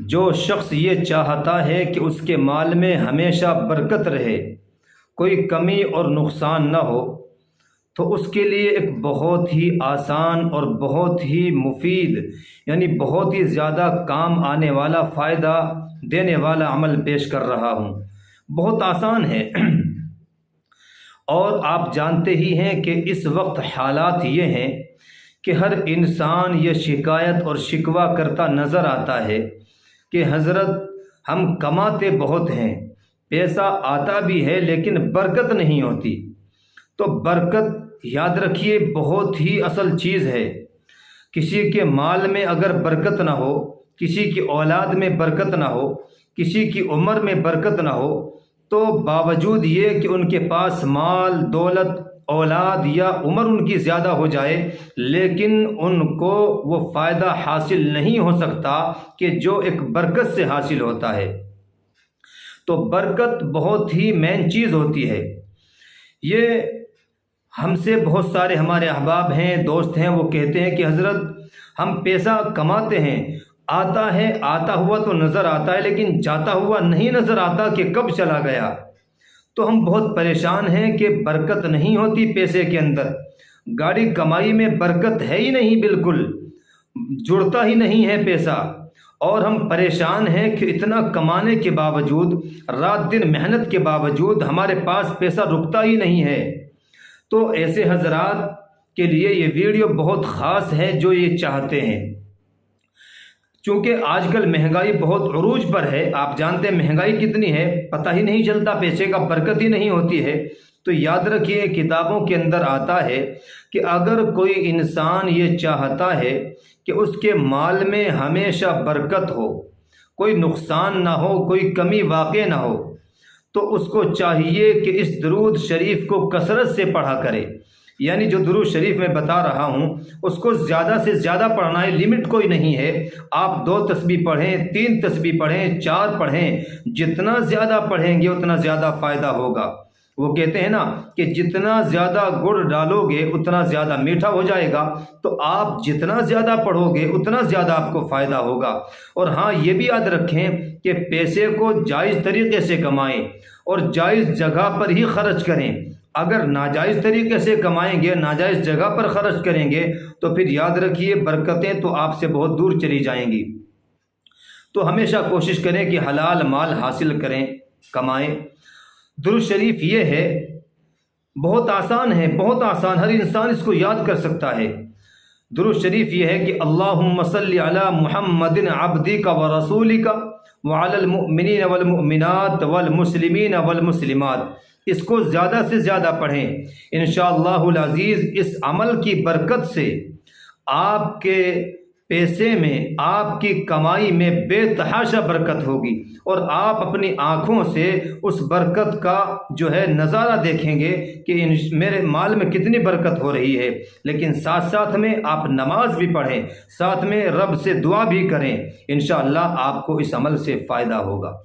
جو شخص یہ چاہتا ہے کہ اس کے مال میں ہمیشہ برکت رہے، کوئی کمی اور نقصان نہ ہو، تو اس کے لیے ایک بہت ہی آسان اور بہت ہی مفید، یعنی بہت ہی زیادہ کام آنے والا، فائدہ دینے والا عمل پیش کر رہا ہوں۔ بہت آسان ہے اور آپ جانتے ہی ہیں کہ اس وقت حالات یہ ہیں کہ ہر انسان یہ شکایت اور شکوہ کرتا نظر آتا ہے کہ حضرت ہم کماتے بہت ہیں، پیسہ آتا بھی ہے لیکن برکت نہیں ہوتی۔ تو برکت یاد رکھیے بہت ہی اصل چیز ہے۔ کسی کے مال میں اگر برکت نہ ہو، کسی کی اولاد میں برکت نہ ہو، کسی کی عمر میں برکت نہ ہو، تو باوجود یہ کہ ان کے پاس مال، دولت، اولاد یا عمر ان کی زیادہ ہو جائے، لیکن ان کو وہ فائدہ حاصل نہیں ہو سکتا کہ جو ایک برکت سے حاصل ہوتا ہے۔ تو برکت بہت ہی مین چیز ہوتی ہے۔ یہ ہم سے بہت سارے ہمارے احباب ہیں، دوست ہیں، وہ کہتے ہیں کہ حضرت ہم پیسہ کماتے ہیں، آتا ہے، آتا ہوا تو نظر آتا ہے لیکن جاتا ہوا نہیں نظر آتا کہ کب چلا گیا۔ تو ہم بہت پریشان ہیں کہ برکت نہیں ہوتی پیسے کے اندر، گاڑی کمائی میں برکت ہے ہی نہیں، بالکل جڑتا ہی نہیں ہے پیسہ، اور ہم پریشان ہیں کہ اتنا کمانے کے باوجود، رات دن محنت کے باوجود ہمارے پاس پیسہ رکتا ہی نہیں ہے۔ تو ایسے حضرات کے لیے یہ ویڈیو بہت خاص ہے جو یہ چاہتے ہیں، چونکہ آج کل مہنگائی بہت عروج پر ہے۔ آپ جانتے ہیں مہنگائی کتنی ہے، پتہ ہی نہیں چلتا، پیسے کا برکت ہی نہیں ہوتی ہے۔ تو یاد رکھیے کتابوں کے اندر آتا ہے کہ اگر کوئی انسان یہ چاہتا ہے کہ اس کے مال میں ہمیشہ برکت ہو، کوئی نقصان نہ ہو، کوئی کمی واقع نہ ہو، تو اس کو چاہیے کہ اس درود شریف کو کثرت سے پڑھا کرے۔ یعنی جو درود شریف میں بتا رہا ہوں اس کو زیادہ سے زیادہ پڑھنا ہے، لمٹ کوئی نہیں ہے۔ آپ 2 تسبیح پڑھیں، 3 تسبیح پڑھیں، 4 پڑھیں، جتنا زیادہ پڑھیں گے اتنا زیادہ فائدہ ہوگا۔ وہ کہتے ہیں نا کہ جتنا زیادہ گڑ ڈالو گے اتنا زیادہ میٹھا ہو جائے گا، تو آپ جتنا زیادہ پڑھو گے اتنا زیادہ آپ کو فائدہ ہوگا۔ اور ہاں یہ بھی یاد رکھیں کہ پیسے کو جائز طریقے سے کمائیں اور جائز جگہ پر ہی خرچ کریں۔ اگر ناجائز طریقے سے کمائیں گے، ناجائز جگہ پر خرچ کریں گے، تو پھر یاد رکھیے برکتیں تو آپ سے بہت دور چلی جائیں گی۔ تو ہمیشہ کوشش کریں کہ حلال مال حاصل کریں، کمائیں۔ درود شریف یہ ہے، بہت آسان ہے، بہت آسان، ہر انسان اس کو یاد کر سکتا ہے۔ درود شریف یہ ہے کہ اللہم صلی علی محمد عبدک ورسولک وعلی المؤمنین والمؤمنات والمسلمین والمسلمات۔ اس کو زیادہ سے زیادہ پڑھیں، انشاءاللہ العزیز اس عمل کی برکت سے آپ کے پیسے میں، آپ کی کمائی میں بے تحاشا برکت ہوگی، اور آپ اپنی آنکھوں سے اس برکت کا جو ہے نظارہ دیکھیں گے کہ میرے مال میں کتنی برکت ہو رہی ہے۔ لیکن ساتھ ساتھ میں آپ نماز بھی پڑھیں، ساتھ میں رب سے دعا بھی کریں، انشاءاللہ آپ کو اس عمل سے فائدہ ہوگا۔